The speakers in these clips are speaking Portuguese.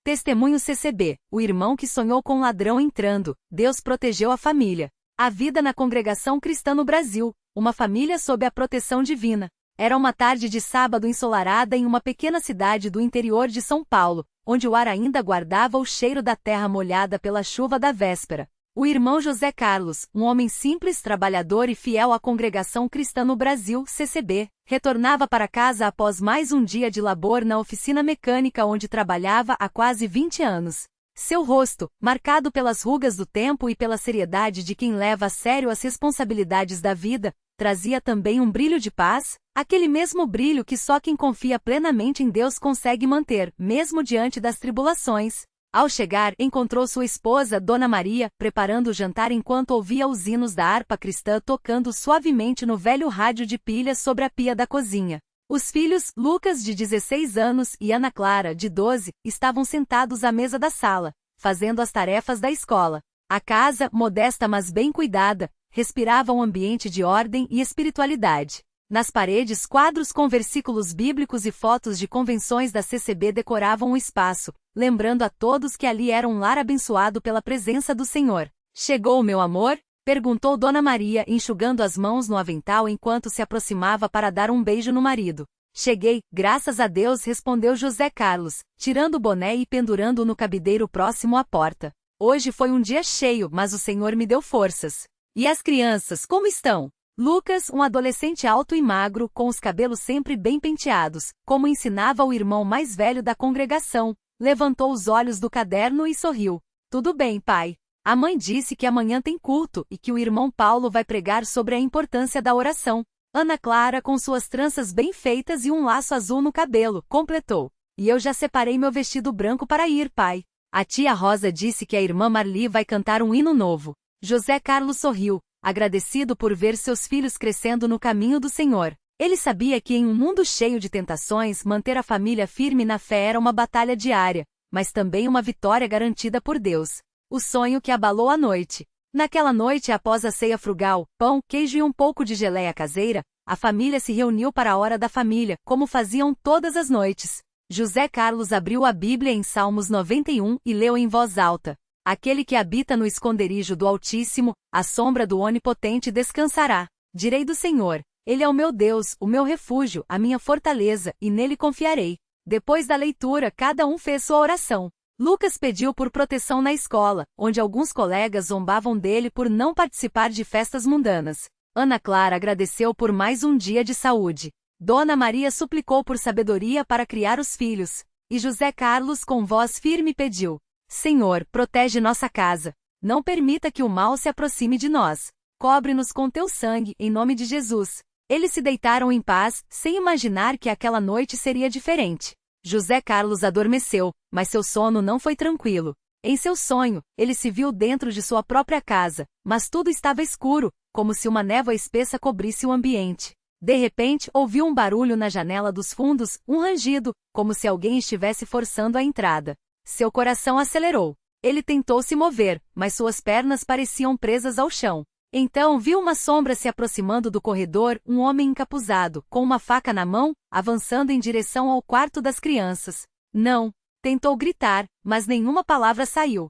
Testemunho CCB, o irmão que sonhou com um ladrão entrando, Deus protegeu a família. A vida na congregação cristã no Brasil, uma família sob a proteção divina. Era uma tarde de sábado ensolarada em uma pequena cidade do interior de São Paulo, onde o ar ainda guardava o cheiro da terra molhada pela chuva da véspera. O irmão José Carlos, um homem simples, trabalhador e fiel à congregação cristã no Brasil, CCB, retornava para casa após mais um dia de labor na oficina mecânica onde trabalhava há quase 20 anos. Seu rosto, marcado pelas rugas do tempo e pela seriedade de quem leva a sério as responsabilidades da vida, trazia também um brilho de paz, aquele mesmo brilho que só quem confia plenamente em Deus consegue manter, mesmo diante das tribulações. Ao chegar, encontrou sua esposa, Dona Maria, preparando o jantar enquanto ouvia os hinos da harpa cristã tocando suavemente no velho rádio de pilha sobre a pia da cozinha. Os filhos, Lucas, de 16 anos, e Ana Clara, de 12, estavam sentados à mesa da sala, fazendo as tarefas da escola. A casa, modesta mas bem cuidada, respirava um ambiente de ordem e espiritualidade. Nas paredes, quadros com versículos bíblicos e fotos de convenções da CCB decoravam o espaço, lembrando a todos que ali era um lar abençoado pela presença do Senhor. "Chegou o meu amor?" perguntou Dona Maria, enxugando as mãos no avental enquanto se aproximava para dar um beijo no marido. "Cheguei, graças a Deus", respondeu José Carlos, tirando o boné e pendurando-o no cabideiro próximo à porta. "Hoje foi um dia cheio, mas o Senhor me deu forças." "E as crianças, como estão?" Lucas, um adolescente alto e magro, com os cabelos sempre bem penteados, como ensinava o irmão mais velho da congregação, levantou os olhos do caderno e sorriu. "Tudo bem, pai. A mãe disse que amanhã tem culto e que o irmão Paulo vai pregar sobre a importância da oração." Ana Clara, com suas tranças bem feitas e um laço azul no cabelo, completou. "E eu já separei meu vestido branco para ir, pai. A tia Rosa disse que a irmã Marli vai cantar um hino novo." José Carlos sorriu, agradecido por ver seus filhos crescendo no caminho do Senhor. Ele sabia que em um mundo cheio de tentações, manter a família firme na fé era uma batalha diária, mas também uma vitória garantida por Deus. O sonho que abalou a noite. Naquela noite, após a ceia frugal, pão, queijo e um pouco de geleia caseira, a família se reuniu para a hora da família, como faziam todas as noites. José Carlos abriu a Bíblia em Salmos 91 e leu em voz alta: "Aquele que habita no esconderijo do Altíssimo, à sombra do Onipotente descansará. Direi do Senhor: Ele é o meu Deus, o meu refúgio, a minha fortaleza, e nele confiarei." Depois da leitura, cada um fez sua oração. Lucas pediu por proteção na escola, onde alguns colegas zombavam dele por não participar de festas mundanas. Ana Clara agradeceu por mais um dia de saúde. Dona Maria suplicou por sabedoria para criar os filhos. E José Carlos, com voz firme, pediu: "Senhor, protege nossa casa. Não permita que o mal se aproxime de nós. Cobre-nos com teu sangue, em nome de Jesus." Eles se deitaram em paz, sem imaginar que aquela noite seria diferente. José Carlos adormeceu, mas seu sono não foi tranquilo. Em seu sonho, ele se viu dentro de sua própria casa, mas tudo estava escuro, como se uma névoa espessa cobrisse o ambiente. De repente, ouviu um barulho na janela dos fundos, um rangido, como se alguém estivesse forçando a entrada. Seu coração acelerou. Ele tentou se mover, mas suas pernas pareciam presas ao chão. Então viu uma sombra se aproximando do corredor, um homem encapuzado, com uma faca na mão, avançando em direção ao quarto das crianças. "Não!" Tentou gritar, mas nenhuma palavra saiu.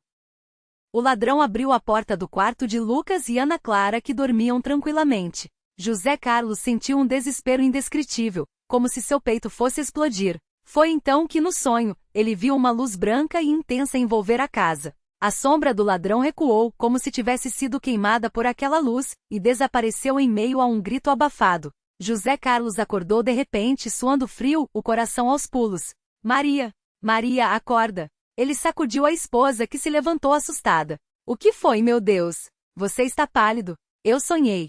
O ladrão abriu a porta do quarto de Lucas e Ana Clara, que dormiam tranquilamente. José Carlos sentiu um desespero indescritível, como se seu peito fosse explodir. Foi então que, no sonho, ele viu uma luz branca e intensa envolver a casa. A sombra do ladrão recuou, como se tivesse sido queimada por aquela luz, e desapareceu em meio a um grito abafado. José Carlos acordou de repente, suando frio, o coração aos pulos. "Maria! Maria, acorda!" Ele sacudiu a esposa, que se levantou assustada. "O que foi, meu Deus? Você está pálido." Eu sonhei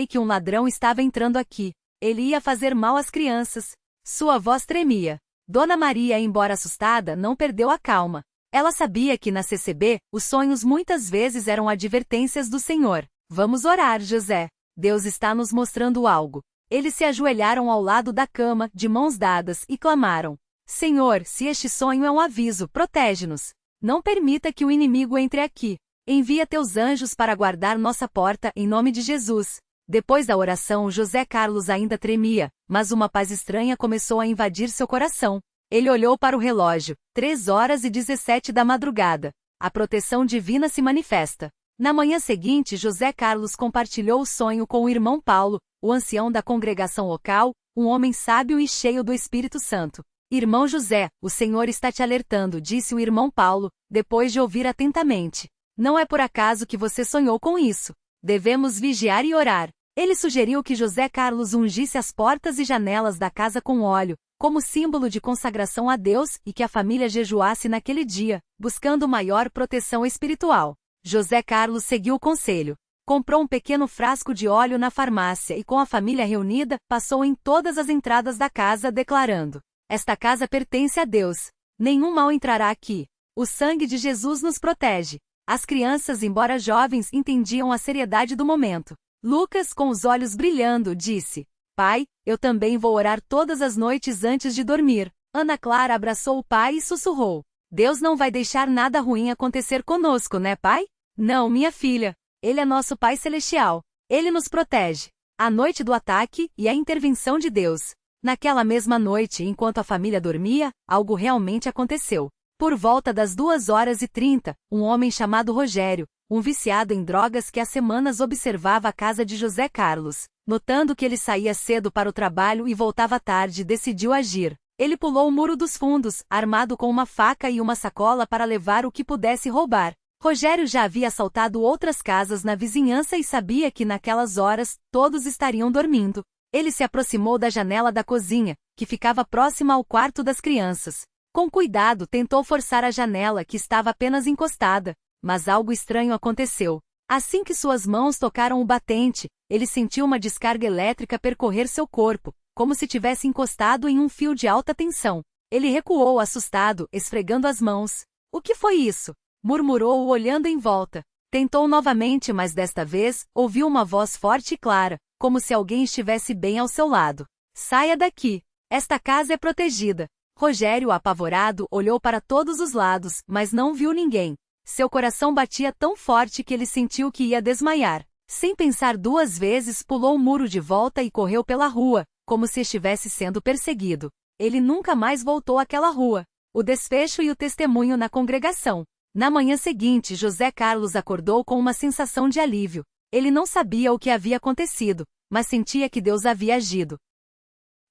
que um ladrão estava entrando aqui. Ele ia fazer mal às crianças." Sua voz tremia. Dona Maria, embora assustada, não perdeu a calma. Ela sabia que na CCB, os sonhos muitas vezes eram advertências do Senhor. "Vamos orar, José. Deus está nos mostrando algo." Eles se ajoelharam ao lado da cama, de mãos dadas, e clamaram: "Senhor, se este sonho é um aviso, protege-nos. Não permita que o inimigo entre aqui. Envia teus anjos para guardar nossa porta, em nome de Jesus." Depois da oração, José Carlos ainda tremia, mas uma paz estranha começou a invadir seu coração. Ele olhou para o relógio, 3h17 da madrugada. A proteção divina se manifesta. Na manhã seguinte, José Carlos compartilhou o sonho com o irmão Paulo, o ancião da congregação local, um homem sábio e cheio do Espírito Santo. Irmão José, o Senhor está te alertando, disse o irmão Paulo, depois de ouvir atentamente. Não é por acaso que você sonhou com isso. Devemos vigiar e orar. Ele sugeriu que José Carlos ungisse as portas e janelas da casa com óleo, como símbolo de consagração a Deus, e que a família jejuasse naquele dia, buscando maior proteção espiritual. José Carlos seguiu o conselho. Comprou um pequeno frasco de óleo na farmácia e, com a família reunida, passou em todas as entradas da casa declarando: esta casa pertence a Deus. Nenhum mal entrará aqui. O sangue de Jesus nos protege. As crianças, embora jovens, entendiam a seriedade do momento. Lucas, com os olhos brilhando, disse: Pai, eu também vou orar todas as noites antes de dormir. Ana Clara abraçou o pai e sussurrou: Deus não vai deixar nada ruim acontecer conosco, né, pai? Não, minha filha. Ele é nosso Pai Celestial. Ele nos protege. A noite do ataque e a intervenção de Deus. Naquela mesma noite, enquanto a família dormia, algo realmente aconteceu. Por volta das 2h30, um homem chamado Rogério, um viciado em drogas que há semanas observava a casa de José Carlos, notando que ele saía cedo para o trabalho e voltava tarde, decidiu agir. Ele pulou o muro dos fundos, armado com uma faca e uma sacola para levar o que pudesse roubar. Rogério já havia assaltado outras casas na vizinhança e sabia que naquelas horas, todos estariam dormindo. Ele se aproximou da janela da cozinha, que ficava próxima ao quarto das crianças. Com cuidado, tentou forçar a janela, que estava apenas encostada, mas algo estranho aconteceu. Assim que suas mãos tocaram o batente, ele sentiu uma descarga elétrica percorrer seu corpo, como se tivesse encostado em um fio de alta tensão. Ele recuou assustado, esfregando as mãos. O que foi isso? Murmurou olhando em volta. Tentou novamente, mas desta vez, ouviu uma voz forte e clara, como se alguém estivesse bem ao seu lado. Saia daqui. Esta casa é protegida. Rogério, apavorado, olhou para todos os lados, mas não viu ninguém. Seu coração batia tão forte que ele sentiu que ia desmaiar. Sem pensar duas vezes, pulou o muro de volta e correu pela rua, como se estivesse sendo perseguido. Ele nunca mais voltou àquela rua. O desfecho e o testemunho na congregação. Na manhã seguinte, José Carlos acordou com uma sensação de alívio. Ele não sabia o que havia acontecido, mas sentia que Deus havia agido.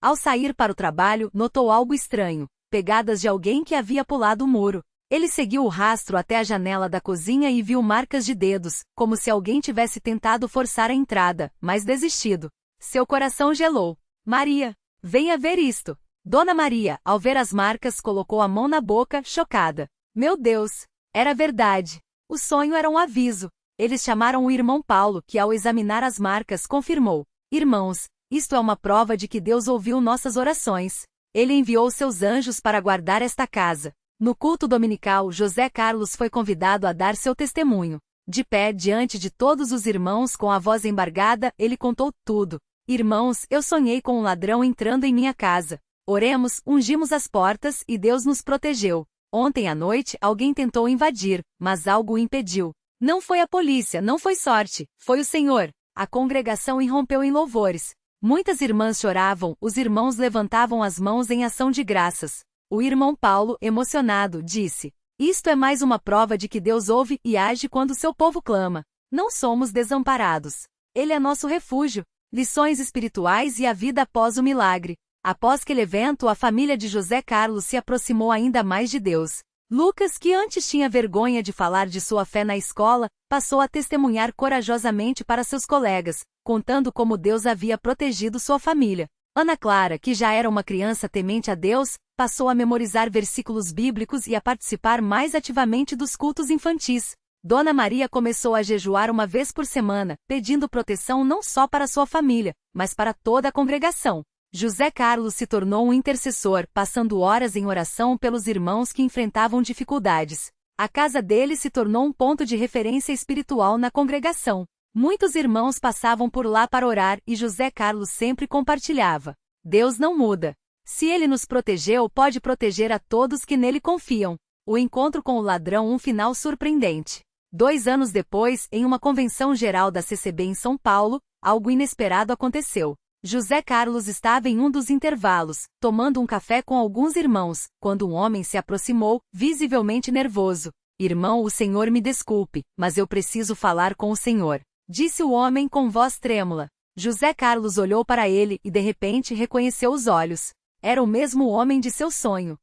Ao sair para o trabalho, notou algo estranho, pegadas de alguém que havia pulado o muro. Ele seguiu o rastro até a janela da cozinha e viu marcas de dedos, como se alguém tivesse tentado forçar a entrada, mas desistido. Seu coração gelou. Maria, venha ver isto. Dona Maria, ao ver as marcas, colocou a mão na boca, chocada. Meu Deus! Era verdade. O sonho era um aviso. Eles chamaram o irmão Paulo, que ao examinar as marcas confirmou: Irmãos, isto é uma prova de que Deus ouviu nossas orações. Ele enviou seus anjos para guardar esta casa. No culto dominical, José Carlos foi convidado a dar seu testemunho. De pé diante de todos os irmãos com a voz embargada, ele contou tudo. Irmãos, eu sonhei com um ladrão entrando em minha casa. Oremos, ungimos as portas e Deus nos protegeu. Ontem à noite, alguém tentou invadir, mas algo o impediu. Não foi a polícia, não foi sorte, foi o Senhor. A congregação irrompeu em louvores. Muitas irmãs choravam, os irmãos levantavam as mãos em ação de graças. O irmão Paulo, emocionado, disse: Isto é mais uma prova de que Deus ouve e age quando seu povo clama. Não somos desamparados. Ele é nosso refúgio. Lições espirituais e a vida após o milagre. Após aquele evento, a família de José Carlos se aproximou ainda mais de Deus. Lucas, que antes tinha vergonha de falar de sua fé na escola, passou a testemunhar corajosamente para seus colegas, contando como Deus havia protegido sua família. Ana Clara, que já era uma criança temente a Deus, passou a memorizar versículos bíblicos e a participar mais ativamente dos cultos infantis. Dona Maria começou a jejuar uma vez por semana, pedindo proteção não só para sua família, mas para toda a congregação. José Carlos se tornou um intercessor, passando horas em oração pelos irmãos que enfrentavam dificuldades. A casa dele se tornou um ponto de referência espiritual na congregação. Muitos irmãos passavam por lá para orar e José Carlos sempre compartilhava: Deus não muda. Se ele nos protegeu, pode proteger a todos que nele confiam. O encontro com o ladrão, um final surpreendente. 2 anos depois, em uma convenção geral da CCB em São Paulo, algo inesperado aconteceu. José Carlos estava em um dos intervalos, tomando um café com alguns irmãos, quando um homem se aproximou, visivelmente nervoso. Irmão, o senhor me desculpe, mas eu preciso falar com o senhor, disse o homem com voz trêmula. José Carlos olhou para ele e de repente reconheceu os olhos. Era o mesmo homem de seu sonho.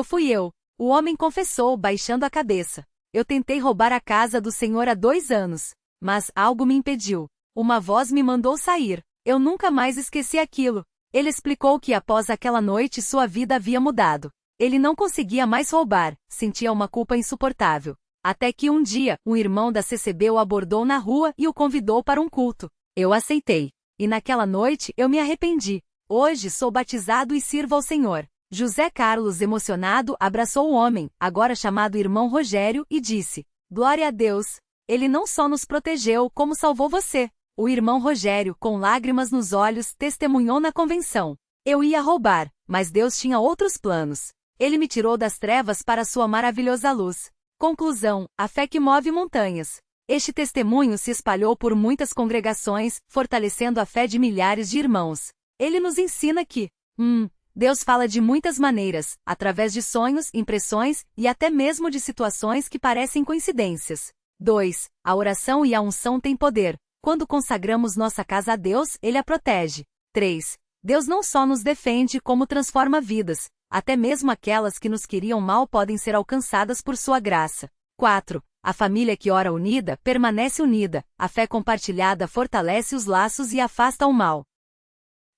Fui eu. O homem confessou, baixando a cabeça. Eu tentei roubar a casa do senhor há 2 anos. Mas algo me impediu. Uma voz me mandou sair. Eu nunca mais esqueci aquilo. Ele explicou que após aquela noite sua vida havia mudado. Ele não conseguia mais roubar, sentia uma culpa insuportável. Até que um dia, um irmão da CCB o abordou na rua e o convidou para um culto. Eu aceitei. E naquela noite eu me arrependi. Hoje sou batizado e sirvo ao Senhor. José Carlos, emocionado, abraçou o homem, agora chamado irmão Rogério, e disse: Glória a Deus! Ele não só nos protegeu, como salvou você. O irmão Rogério, com lágrimas nos olhos, testemunhou na convenção. Eu ia roubar, mas Deus tinha outros planos. Ele me tirou das trevas para sua maravilhosa luz. Conclusão: a fé que move montanhas. Este testemunho se espalhou por muitas congregações, fortalecendo a fé de milhares de irmãos. Ele nos ensina que, Deus fala de muitas maneiras, através de sonhos, impressões e até mesmo de situações que parecem coincidências. 2. A oração e a unção têm poder. Quando consagramos nossa casa a Deus, Ele a protege. 3. Deus não só nos defende, como transforma vidas. Até mesmo aquelas que nos queriam mal podem ser alcançadas por sua graça. 4. A família que ora unida, permanece unida. A fé compartilhada fortalece os laços e afasta o mal.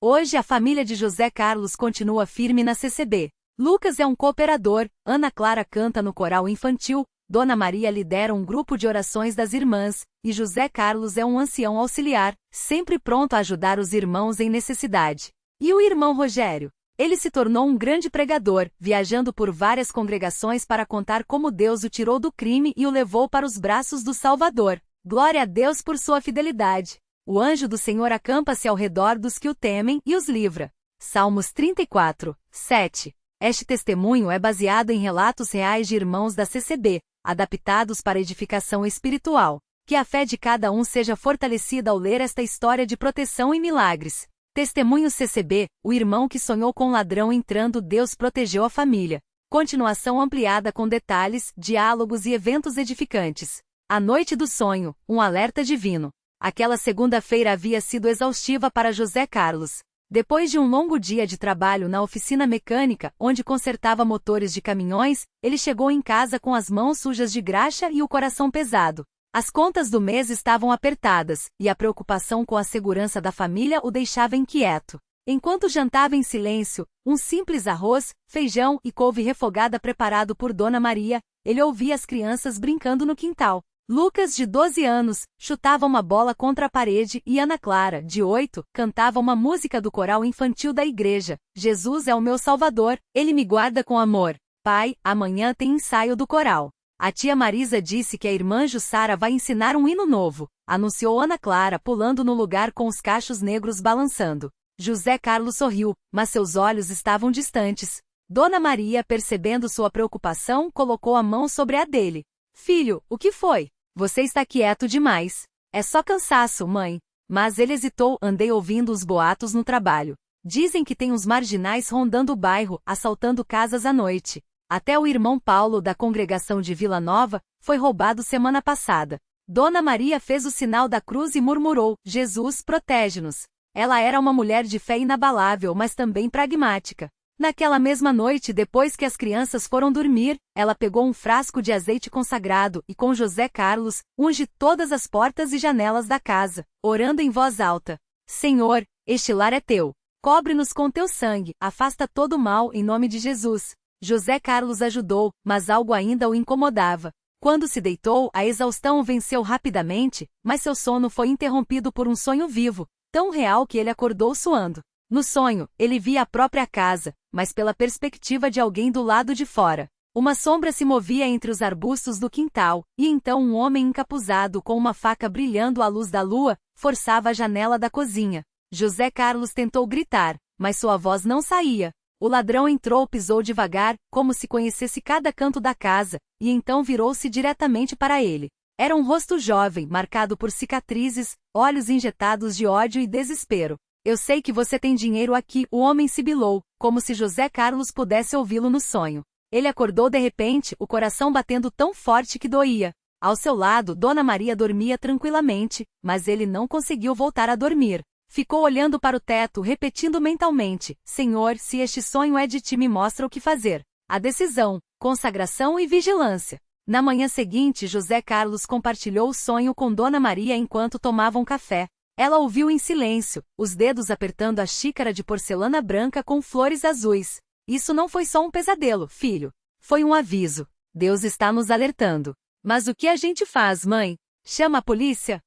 Hoje a família de José Carlos continua firme na CCB. Lucas é um cooperador, Ana Clara canta no coral infantil, Dona Maria lidera um grupo de orações das irmãs, e José Carlos é um ancião auxiliar, sempre pronto a ajudar os irmãos em necessidade. E o irmão Rogério? Ele se tornou um grande pregador, viajando por várias congregações para contar como Deus o tirou do crime e o levou para os braços do Salvador. Glória a Deus por sua fidelidade. O anjo do Senhor acampa-se ao redor dos que o temem e os livra. Salmos 34, 7. Este testemunho é baseado em relatos reais de irmãos da CCB, adaptados para edificação espiritual. Que a fé de cada um seja fortalecida ao ler esta história de proteção e milagres. Testemunho CCB, o irmão que sonhou com um ladrão entrando, Deus protegeu a família. Continuação ampliada com detalhes, diálogos e eventos edificantes. A noite do sonho, um alerta divino. Aquela segunda-feira havia sido exaustiva para José Carlos. Depois de um longo dia de trabalho na oficina mecânica, onde consertava motores de caminhões, ele chegou em casa com as mãos sujas de graxa e o coração pesado. As contas do mês estavam apertadas, e a preocupação com a segurança da família o deixava inquieto. Enquanto jantava em silêncio, um simples arroz, feijão e couve refogada preparado por Dona Maria, ele ouvia as crianças brincando no quintal. Lucas, de 12 anos, chutava uma bola contra a parede e Ana Clara, de 8, cantava uma música do coral infantil da igreja. Jesus é o meu Salvador, Ele me guarda com amor. Pai, amanhã tem ensaio do coral. A tia Marisa disse que a irmã Jussara vai ensinar um hino novo, anunciou Ana Clara pulando no lugar com os cachos negros balançando. José Carlos sorriu, mas seus olhos estavam distantes. Dona Maria, percebendo sua preocupação, colocou a mão sobre a dele. Filho, o que foi? Você está quieto demais. É só cansaço, mãe. Mas ele hesitou, andei ouvindo os boatos no trabalho. Dizem que tem uns marginais rondando o bairro, assaltando casas à noite. Até o irmão Paulo da congregação de Vila Nova foi roubado semana passada. Dona Maria fez o sinal da cruz e murmurou: Jesus, protege-nos. Ela era uma mulher de fé inabalável, mas também pragmática. Naquela mesma noite, depois que as crianças foram dormir, ela pegou um frasco de azeite consagrado e, com José Carlos, unge todas as portas e janelas da casa, orando em voz alta: Senhor, este lar é teu. Cobre-nos com teu sangue, afasta todo o mal em nome de Jesus. José Carlos ajudou, mas algo ainda o incomodava. Quando se deitou, a exaustão o venceu rapidamente, mas seu sono foi interrompido por um sonho vivo, tão real que ele acordou suando. No sonho, ele via a própria casa, mas pela perspectiva de alguém do lado de fora. Uma sombra se movia entre os arbustos do quintal, e então um homem encapuzado com uma faca brilhando à luz da lua, forçava a janela da cozinha. José Carlos tentou gritar, mas sua voz não saía. O ladrão entrou, pisou devagar, como se conhecesse cada canto da casa, e então virou-se diretamente para ele. Era um rosto jovem, marcado por cicatrizes, olhos injetados de ódio e desespero. Eu sei que você tem dinheiro aqui, o homem sibilou, como se José Carlos pudesse ouvi-lo no sonho. Ele acordou de repente, o coração batendo tão forte que doía. Ao seu lado, Dona Maria dormia tranquilamente, mas ele não conseguiu voltar a dormir. Ficou olhando para o teto, repetindo mentalmente: Senhor, se este sonho é de ti, me mostra o que fazer. A decisão, consagração e vigilância. Na manhã seguinte, José Carlos compartilhou o sonho com Dona Maria enquanto tomavam café. Ela ouviu em silêncio, os dedos apertando a xícara de porcelana branca com flores azuis. Isso não foi só um pesadelo, filho. Foi um aviso. Deus está nos alertando. Mas o que a gente faz, mãe? Chama a polícia?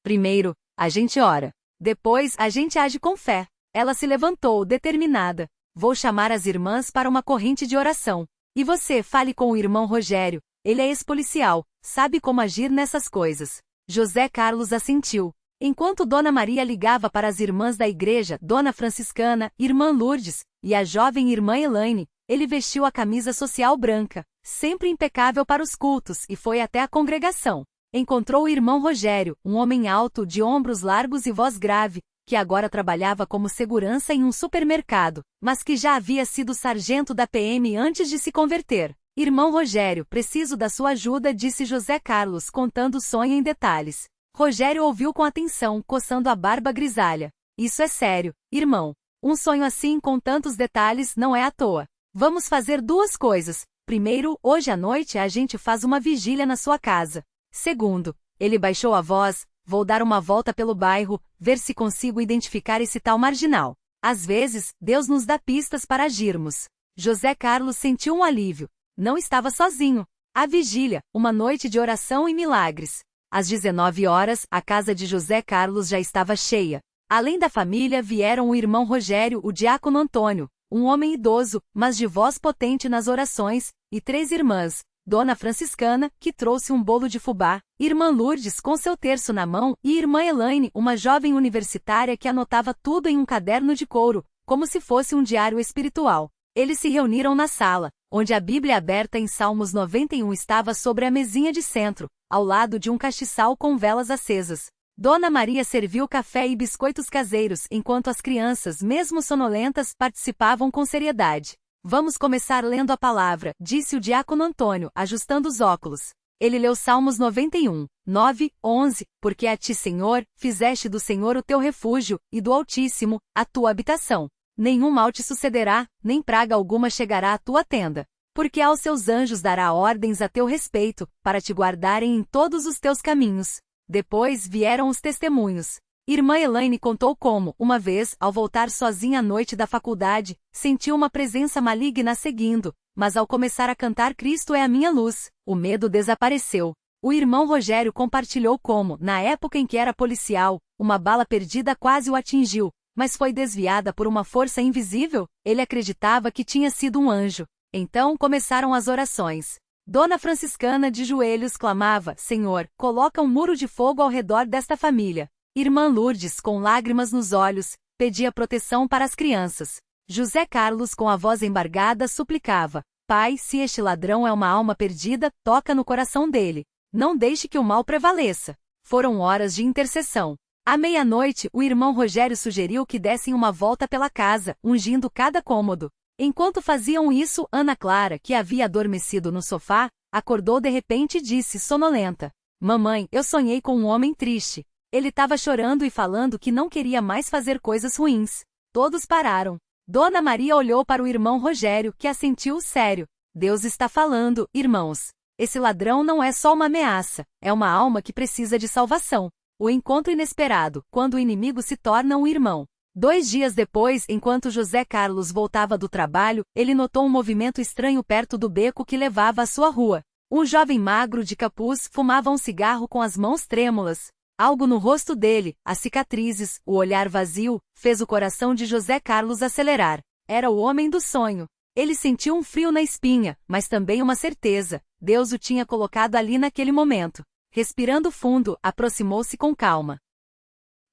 Primeiro, a gente ora. Depois, a gente age com fé. Ela se levantou, determinada. Vou chamar as irmãs para uma corrente de oração. E você, fale com o irmão Rogério. Ele é ex-policial, sabe como agir nessas coisas. José Carlos assentiu. Enquanto Dona Maria ligava para as irmãs da igreja, Dona Franciscana, Irmã Lourdes, e a jovem Irmã Elaine, ele vestiu a camisa social branca, sempre impecável para os cultos, e foi até a congregação. Encontrou o irmão Rogério, um homem alto, de ombros largos e voz grave, que agora trabalhava como segurança em um supermercado, mas que já havia sido sargento da PM antes de se converter. Irmão Rogério, preciso da sua ajuda, disse José Carlos, contando o sonho em detalhes. Rogério ouviu com atenção, coçando a barba grisalha. Isso é sério, irmão. Um sonho assim com tantos detalhes não é à toa. Vamos fazer duas coisas. Primeiro, hoje à noite a gente faz uma vigília na sua casa. Segundo, ele baixou a voz, vou dar uma volta pelo bairro, ver se consigo identificar esse tal marginal. Às vezes, Deus nos dá pistas para agirmos. José Carlos sentiu um alívio. Não estava sozinho. A vigília, uma noite de oração e milagres. Às 19 horas, a casa de José Carlos já estava cheia. Além da família vieram o irmão Rogério, o diácono Antônio, um homem idoso, mas de voz potente nas orações, e 3 irmãs, Dona Franciscana, que trouxe um bolo de fubá, Irmã Lourdes com seu terço na mão, e Irmã Elaine, uma jovem universitária que anotava tudo em um caderno de couro, como se fosse um diário espiritual. Eles se reuniram na sala, onde a Bíblia aberta em Salmos 91 estava sobre a mesinha de centro, ao lado de um castiçal com velas acesas. Dona Maria serviu café e biscoitos caseiros, enquanto as crianças, mesmo sonolentas, participavam com seriedade. Vamos começar lendo a palavra, disse o diácono Antônio, ajustando os óculos. Ele leu Salmos 91, 9, 11, porque a ti, Senhor, fizeste do Senhor o teu refúgio, e do Altíssimo, a tua habitação. Nenhum mal te sucederá, nem praga alguma chegará à tua tenda. Porque aos seus anjos dará ordens a teu respeito, para te guardarem em todos os teus caminhos. Depois vieram os testemunhos. Irmã Elaine contou como, uma vez, ao voltar sozinha à noite da faculdade, sentiu uma presença maligna seguindo, mas ao começar a cantar Cristo é a minha luz, o medo desapareceu. O irmão Rogério compartilhou como, na época em que era policial, uma bala perdida quase o atingiu, mas foi desviada por uma força invisível. Ele acreditava que tinha sido um anjo. Então começaram as orações. Dona Franciscana de joelhos clamava: Senhor, coloca um muro de fogo ao redor desta família. Irmã Lourdes, com lágrimas nos olhos, pedia proteção para as crianças. José Carlos, com a voz embargada, suplicava: Pai, se este ladrão é uma alma perdida, toca no coração dele. Não deixe que o mal prevaleça. Foram horas de intercessão. À meia-noite, o irmão Rogério sugeriu que dessem uma volta pela casa, ungindo cada cômodo. Enquanto faziam isso, Ana Clara, que havia adormecido no sofá, acordou de repente e disse sonolenta: Mamãe, eu sonhei com um homem triste. Ele estava chorando e falando que não queria mais fazer coisas ruins. Todos pararam. Dona Maria olhou para o irmão Rogério, que assentiu sério. Deus está falando, irmãos. Esse ladrão não é só uma ameaça, é uma alma que precisa de salvação. O encontro inesperado, quando o inimigo se torna um irmão. 2 dias depois, enquanto José Carlos voltava do trabalho, ele notou um movimento estranho perto do beco que levava à sua rua. Um jovem magro de capuz fumava um cigarro com as mãos trêmulas. Algo no rosto dele, as cicatrizes, o olhar vazio, fez o coração de José Carlos acelerar. Era o homem do sonho. Ele sentiu um frio na espinha, mas também uma certeza. Deus o tinha colocado ali naquele momento. Respirando fundo, aproximou-se com calma.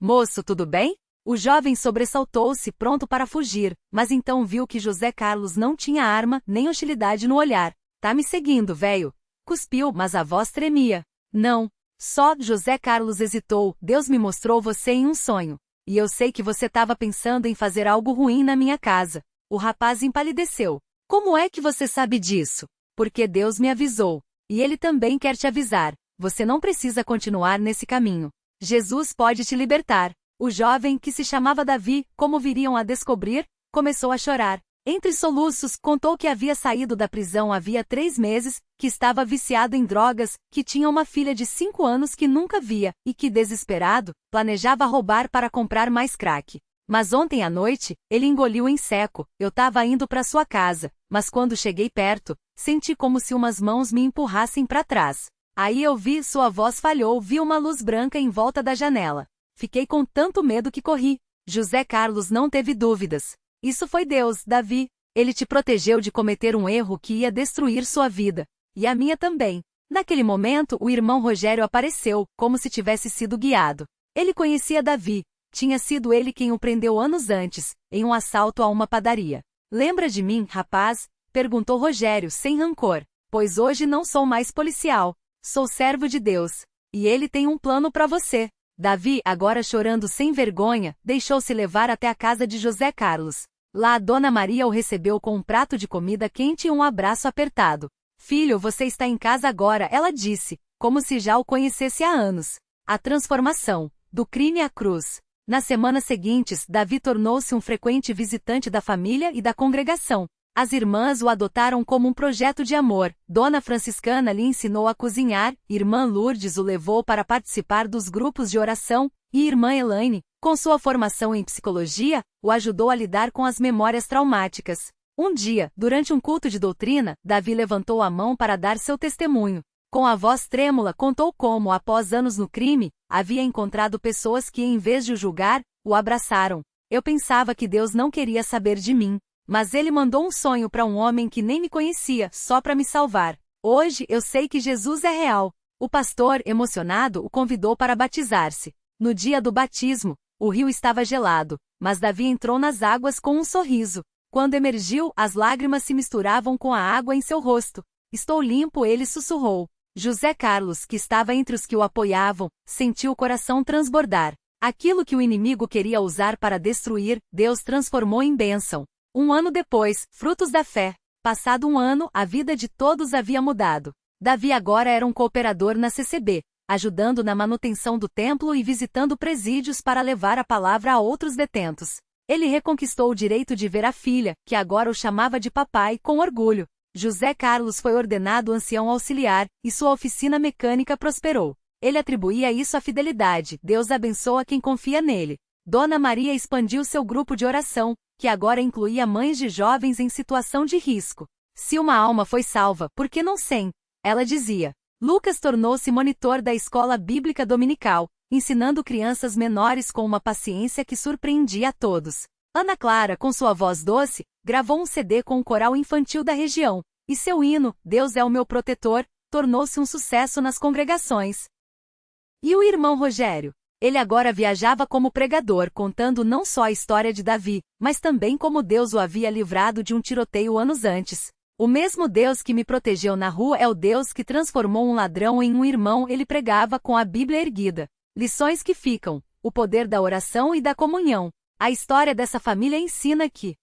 Moço, tudo bem? O jovem sobressaltou-se, pronto para fugir, mas então viu que José Carlos não tinha arma, nem hostilidade no olhar. Tá me seguindo, velho? Cuspiu, mas a voz tremia. Não. Só, José Carlos hesitou, Deus me mostrou você em um sonho. E eu sei que você estava pensando em fazer algo ruim na minha casa. O rapaz empalideceu. Como é que você sabe disso? Porque Deus me avisou. E Ele também quer te avisar. Você não precisa continuar nesse caminho. Jesus pode te libertar. O jovem, que se chamava Davi, como viriam a descobrir, começou a chorar. Entre soluços, contou que havia saído da prisão havia 3 meses, que estava viciado em drogas, que tinha uma filha de 5 anos que nunca via, e que, desesperado, planejava roubar para comprar mais crack. Mas ontem à noite, ele engoliu em seco. Eu estava indo para sua casa, mas quando cheguei perto, senti como se umas mãos me empurrassem para trás. Aí eu vi, sua voz falhou, vi uma luz branca em volta da janela. Fiquei com tanto medo que corri. José Carlos não teve dúvidas. Isso foi Deus, Davi. Ele te protegeu de cometer um erro que ia destruir sua vida. E a minha também. Naquele momento, o irmão Rogério apareceu, como se tivesse sido guiado. Ele conhecia Davi. Tinha sido ele quem o prendeu anos antes, em um assalto a uma padaria. Lembra de mim, rapaz? Perguntou Rogério, sem rancor. Pois hoje não sou mais policial. Sou servo de Deus. E ele tem um plano para você. Davi, agora chorando sem vergonha, deixou-se levar até a casa de José Carlos. Lá a Dona Maria o recebeu com um prato de comida quente e um abraço apertado. Filho, você está em casa agora, ela disse, como se já o conhecesse há anos. A transformação, do crime à cruz. Nas semanas seguintes, Davi tornou-se um frequente visitante da família e da congregação. As irmãs o adotaram como um projeto de amor. Dona Franciscana lhe ensinou a cozinhar, Irmã Lourdes o levou para participar dos grupos de oração, e Irmã Elaine, com sua formação em psicologia, o ajudou a lidar com as memórias traumáticas. Um dia, durante um culto de doutrina, Davi levantou a mão para dar seu testemunho. Com a voz trêmula, contou como, após anos no crime, havia encontrado pessoas que, em vez de o julgar, o abraçaram. Eu pensava que Deus não queria saber de mim. Mas ele mandou um sonho para um homem que nem me conhecia, só para me salvar. Hoje eu sei que Jesus é real. O pastor, emocionado, o convidou para batizar-se. No dia do batismo, o rio estava gelado, mas Davi entrou nas águas com um sorriso. Quando emergiu, as lágrimas se misturavam com a água em seu rosto. Estou limpo, ele sussurrou. José Carlos, que estava entre os que o apoiavam, sentiu o coração transbordar. Aquilo que o inimigo queria usar para destruir, Deus transformou em bênção. 1 ano depois, frutos da fé. Passado 1 ano, a vida de todos havia mudado. Davi agora era um cooperador na CCB, ajudando na manutenção do templo e visitando presídios para levar a palavra a outros detentos. Ele reconquistou o direito de ver a filha, que agora o chamava de papai, com orgulho. José Carlos foi ordenado ancião auxiliar, e sua oficina mecânica prosperou. Ele atribuía isso à fidelidade. Deus abençoa quem confia nele. Dona Maria expandiu seu grupo de oração, que agora incluía mães de jovens em situação de risco. Se uma alma foi salva, por que não 100? Ela dizia. Lucas tornou-se monitor da escola bíblica dominical, ensinando crianças menores com uma paciência que surpreendia a todos. Ana Clara, com sua voz doce, gravou um CD com o coral infantil da região, e seu hino, Deus é o meu protetor, tornou-se um sucesso nas congregações. E o irmão Rogério? Ele agora viajava como pregador, contando não só a história de Davi, mas também como Deus o havia livrado de um tiroteio anos antes. O mesmo Deus que me protegeu na rua é o Deus que transformou um ladrão em um irmão, ele pregava com a Bíblia erguida. Lições que ficam: o poder da oração e da comunhão. A história dessa família ensina que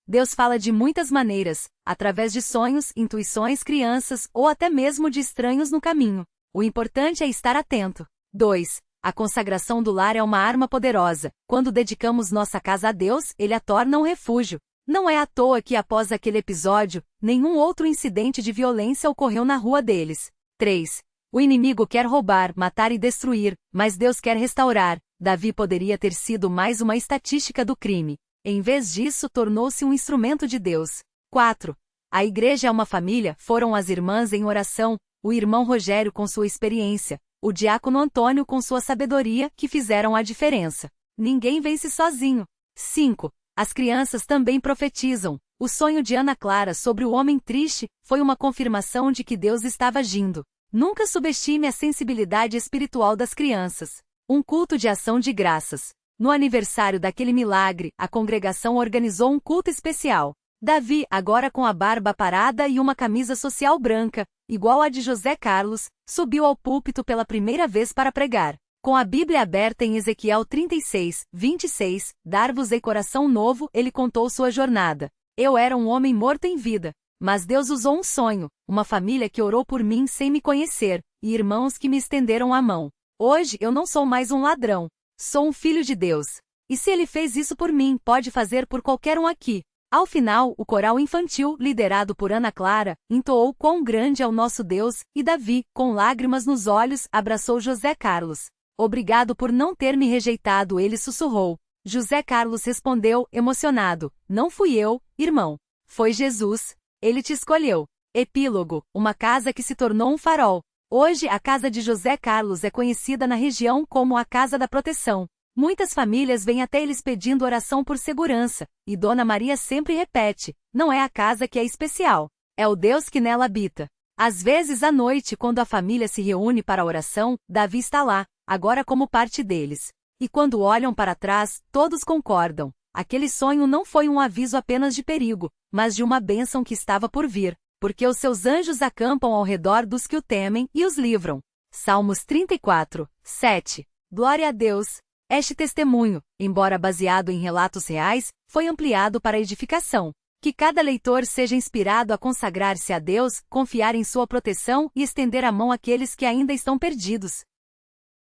Deus fala de muitas maneiras, através de sonhos, intuições, crianças ou até mesmo de estranhos no caminho. O importante é estar atento. 2. A consagração do lar é uma arma poderosa. Quando dedicamos nossa casa a Deus, Ele a torna um refúgio. Não é à toa que após aquele episódio, nenhum outro incidente de violência ocorreu na rua deles. 3. O inimigo quer roubar, matar e destruir, mas Deus quer restaurar. Davi poderia ter sido mais uma estatística do crime. Em vez disso, tornou-se um instrumento de Deus. 4. A igreja é uma família, foram as irmãs em oração, o irmão Rogério com sua experiência, o diácono Antônio com sua sabedoria, que fizeram a diferença. Ninguém vence sozinho. 5. As crianças também profetizam. O sonho de Ana Clara sobre o homem triste foi uma confirmação de que Deus estava agindo. Nunca subestime a sensibilidade espiritual das crianças. Um culto de ação de graças. No aniversário daquele milagre, a congregação organizou um culto especial. Davi, agora com a barba parada e uma camisa social branca, igual a de José Carlos, subiu ao púlpito pela primeira vez para pregar. Com a Bíblia aberta em Ezequiel 36, 26, dar-vos-ei coração novo, ele contou sua jornada. Eu era um homem morto em vida, mas Deus usou um sonho, uma família que orou por mim sem me conhecer, e irmãos que me estenderam a mão. Hoje eu não sou mais um ladrão. Sou um filho de Deus. E se ele fez isso por mim, pode fazer por qualquer um aqui. Ao final, o coral infantil, liderado por Ana Clara, entoou Quão Grande é o Nosso Deus, e Davi, com lágrimas nos olhos, abraçou José Carlos. Obrigado por não ter me rejeitado, ele sussurrou. José Carlos respondeu, emocionado, não fui eu, irmão. Foi Jesus. Ele te escolheu. Epílogo, uma casa que se tornou um farol. Hoje a casa de José Carlos é conhecida na região como a Casa da Proteção. Muitas famílias vêm até eles pedindo oração por segurança, e Dona Maria sempre repete, não é a casa que é especial, é o Deus que nela habita. Às vezes à noite, quando a família se reúne para a oração, Davi está lá, agora como parte deles. E quando olham para trás, todos concordam. Aquele sonho não foi um aviso apenas de perigo, mas de uma bênção que estava por vir, porque os seus anjos acampam ao redor dos que o temem e os livram. Salmos 34, 7. Glória a Deus! Este testemunho, embora baseado em relatos reais, foi ampliado para edificação. Que cada leitor seja inspirado a consagrar-se a Deus, confiar em sua proteção e estender a mão àqueles que ainda estão perdidos.